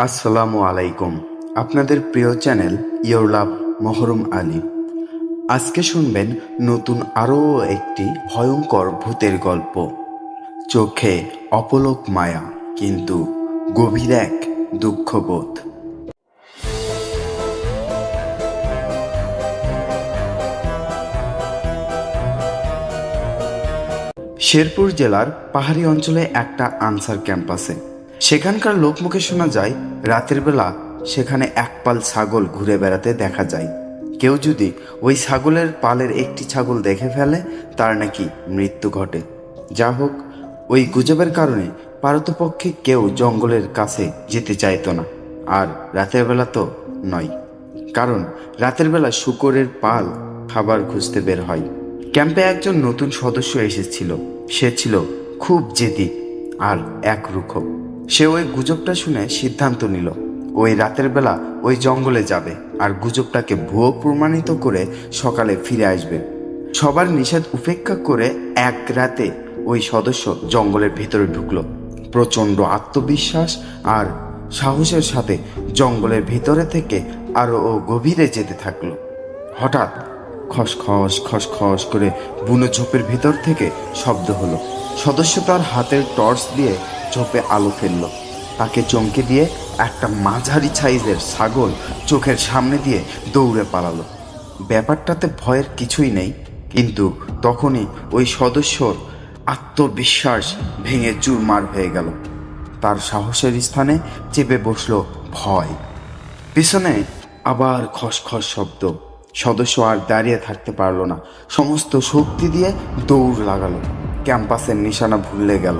আসসালামু আলাইকুম। আপনাদের প্রিয় চ্যানেল ইয়োর লাভ মহরুম আলী। আজকে শুনবেন নতুন আরও একটি ভয়ঙ্কর ভূতের গল্প। চোখে অপলক মায়া, কিন্তু গভীর এক দুঃখবোধ। শেরপুর জেলার পাহাড়ি অঞ্চলে একটা আনসার ক্যাম্পাসে সেখানকার লোকমুখে শোনা যায়, রাতের বেলা সেখানে এক পাল ছাগল ঘুরে বেড়াতে দেখা যায়। কেউ যদি ওই ছাগলের পালের একটি ছাগল দেখে ফেলে, তার নাকি মৃত্যু ঘটে। যা হোক, ওই গুজবের কারণে পারতপক্ষে কেউ জঙ্গলের কাছে যেতে চাইতো না। আর রাতের বেলা তো নয়, কারণ রাতের বেলা শূকরের পাল খাবার খুঁজতে বের হয়। ক্যাম্পে একজন নতুন সদস্য এসেছিল। সে ছিল খুব জেদি আর একরুখ। সে ওই গুজবটা শুনে সিদ্ধান্ত নিল, ওই রাতের বেলা ওই জঙ্গলে যাবে আর গুজবটাকে ভুয়ো প্রমাণিত করে সকালে ফিরে আসবে। সবার নিষেধ উপেক্ষা করে এক রাতে ওই সদস্য জঙ্গলের ভেতরে ঢুকলো। প্রচণ্ড আত্মবিশ্বাস আর সাহসের সাথে জঙ্গলের ভিতরে থেকে আরও গভীরে যেতে থাকলো। হঠাৎ খসখস খসখস করে বুনো ঝোপের ভিতর থেকে শব্দ হলো। সদস্য তার হাতের টর্চ দিয়ে ঝোপে আলো ফেলল। তাকে চমকে দিয়ে একটা মাঝারি সাইজের ছাগল চোখের সামনে দিয়ে দৌড়ে পালালো। ব্যাপারটাতে ভয়ের কিছুই নেই, কিন্তু তখনই ওই সদস্যর আত্মবিশ্বাস ভেঙে চুরমার হয়ে গেল। তার সাহসের স্থানে চেপে বসলো ভয়। পিছনে আবার খসখস শব্দ। সদস্য আর দাঁড়িয়ে থাকতে পারলো না, সমস্ত শক্তি দিয়ে দৌড় লাগালো। ক্যাম্পাসের নিশানা ভুলে গেল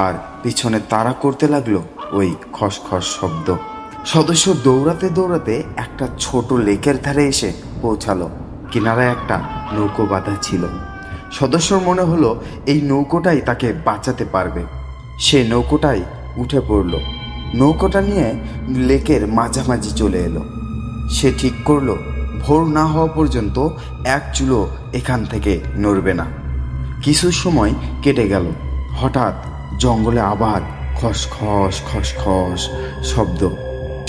আর পিছনে তাড়া করতে লাগলো ওই খসখস শব্দ। সদস্য দৌড়াতে দৌড়াতে একটা ছোট লেকের ধারে এসে পৌঁছালো। কিনারায় একটা নৌকো বাঁধা ছিল। সদস্যর মনে হলো এই নৌকোটাই তাকে বাঁচাতে পারবে। সে নৌকোটায় উঠে পড়ল। নৌকোটা নিয়ে লেকের মাঝামাঝি চলে এলো। সে ঠিক করলো, ভোর না হওয়া পর্যন্ত এক চুলো এখান থেকে নড়বে না। কিছু সময় কেটে গেল। হঠাৎ জঙ্গলে আবার খসখস খসখস শব্দ।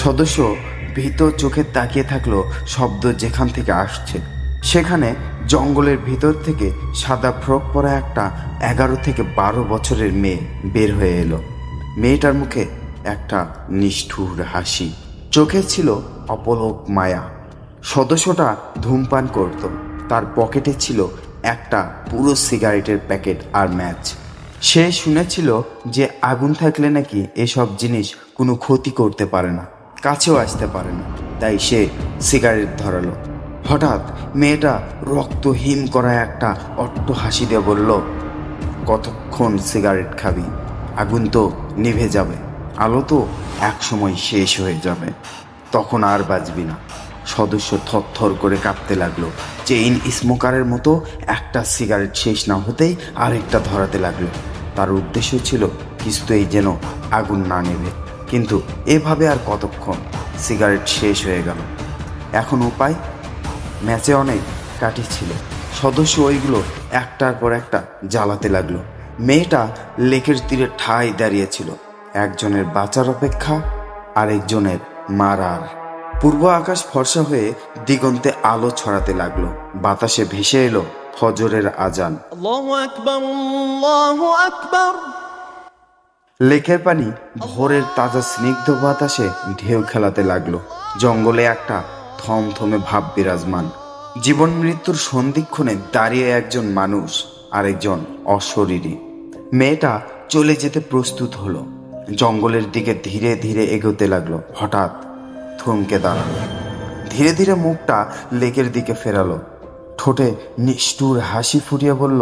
সদস্য ভীত চোখে তাকিয়ে থাকলো শব্দ যেখান থেকে আসছে। সেখানে জঙ্গলের ভিতর থেকে সাদা ফ্রক পরা একটা 11 থেকে 12 বছরের মেয়ে বের হয়ে এলো। মেয়েটার মুখে একটা নিষ্ঠুর হাসি, চোখে ছিল অপলক মায়া। সদস্যটা ধূমপান করত। তার পকেটে ছিল একটা পুরো সিগারেটের প্যাকেট আর ম্যাচ। সে শুনেছিল যে আগুন থাকলে নাকি এসব জিনিস কোনো ক্ষতি করতে পারে না, কাছেও আসতে পারে না। তাই সে সিগারেট ধরালো। হঠাৎ মেয়েটা রক্তহীন করা একটা অট্ট হাসি দিয়ে বলল, কতক্ষণ সিগারেট খাবি? আগুন তো নিভে যাবে, আলো তো একসময় শেষ হয়ে যাবে, তখন আর বাঁচবি না। সদস্য থরথর করে কাঁপতে লাগলো। চেইন স্মোকারের মতো একটা সিগারেট শেষ না হতেই আরেকটা ধরাতে লাগলো। তার উদ্দেশ্য ছিল কিছুতেই যেন আগুন না নেবে। কিন্তু এভাবে আর কতক্ষণ? সিগারেট শেষ হয়ে গেল। এখন উপায়? ম্যাচে অনেক কাঠি ছিল। সদস্য ওইগুলো একটার পর একটা জ্বালাতে লাগলো। মেয়েটা লেকের তীরে ঠায় দাঁড়িয়েছিল, একজনের বাঁচার অপেক্ষা, আরেকজনের মারার। পূর্ব আকাশ ফর্সা হয়ে দিগন্তে আলো ছড়াতে লাগলো। বাতাসে ভেসে এলো ফজরের আজান। আল্লাহু আকবার, আল্লাহু আকবার। লেকের পানি ভোরের তাজা স্নিগ্ধ বাতাসে ঢেউ খেলাতে লাগলো। জঙ্গলে একটা থমথমে ভাব বিরাজমান। জীবন মৃত্যুর সন্ধিক্ষণে দাঁড়িয়ে একজন মানুষ, আরেকজন অশরীরী। মেয়েটা চলে যেতে প্রস্তুত হলো। জঙ্গলের দিকে ধীরে ধীরে এগোতে লাগলো। হঠাৎ থমকে দাঁড়ালো। ধীরে ধীরে মুখটা লেকের দিকে ফেরালো। ঠোঁটে নিষ্ঠুর হাসি ফুটিয়ে বলল,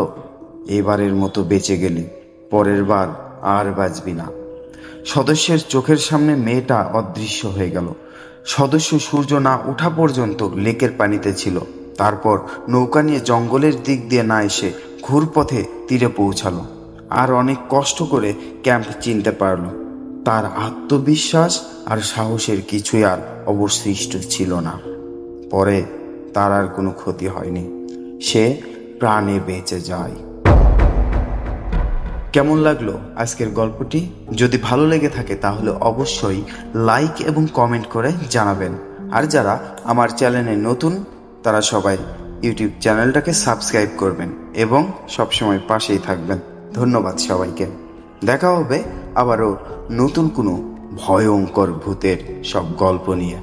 এবারের মতো বেঁচে গেলি, পরের বার আর বাঁচবি না। সদস্যের চোখের সামনে মেয়েটা অদৃশ্য হয়ে গেল। সদস্য সূর্য না ওঠা পর্যন্ত লেকের পানিতে ছিল। তারপর নৌকা নিয়ে জঙ্গলের দিক দিয়ে না এসে ঘুরপথে তীরে পৌঁছালো। আর অনেক কষ্ট করে ক্যাম্প চিনতে পারল। তার আত্মবিশ্বাস আর সাহসের কিছুই আর অবশিষ্ট ছিল না। পরে তার আর কোনো ক্ষতি হয়নি। সে প্রাণে বেঁচে যায়। কেমন লাগলো আজকের গল্পটি? যদি ভালো লেগে থাকে তাহলে অবশ্যই লাইক এবং কমেন্ট করে জানাবেন। আর যারা আমার চ্যানেলে নতুন তারা সবাই ইউটিউব চ্যানেলটাকে সাবস্ক্রাইব করবেন এবং সবসময় পাশেই থাকবেন। ধন্যবাদ সবাইকে। দেখা হবে আবারও নতুন কোনো ভয়ঙ্কর ভূতের সব গল্প নিয়ে।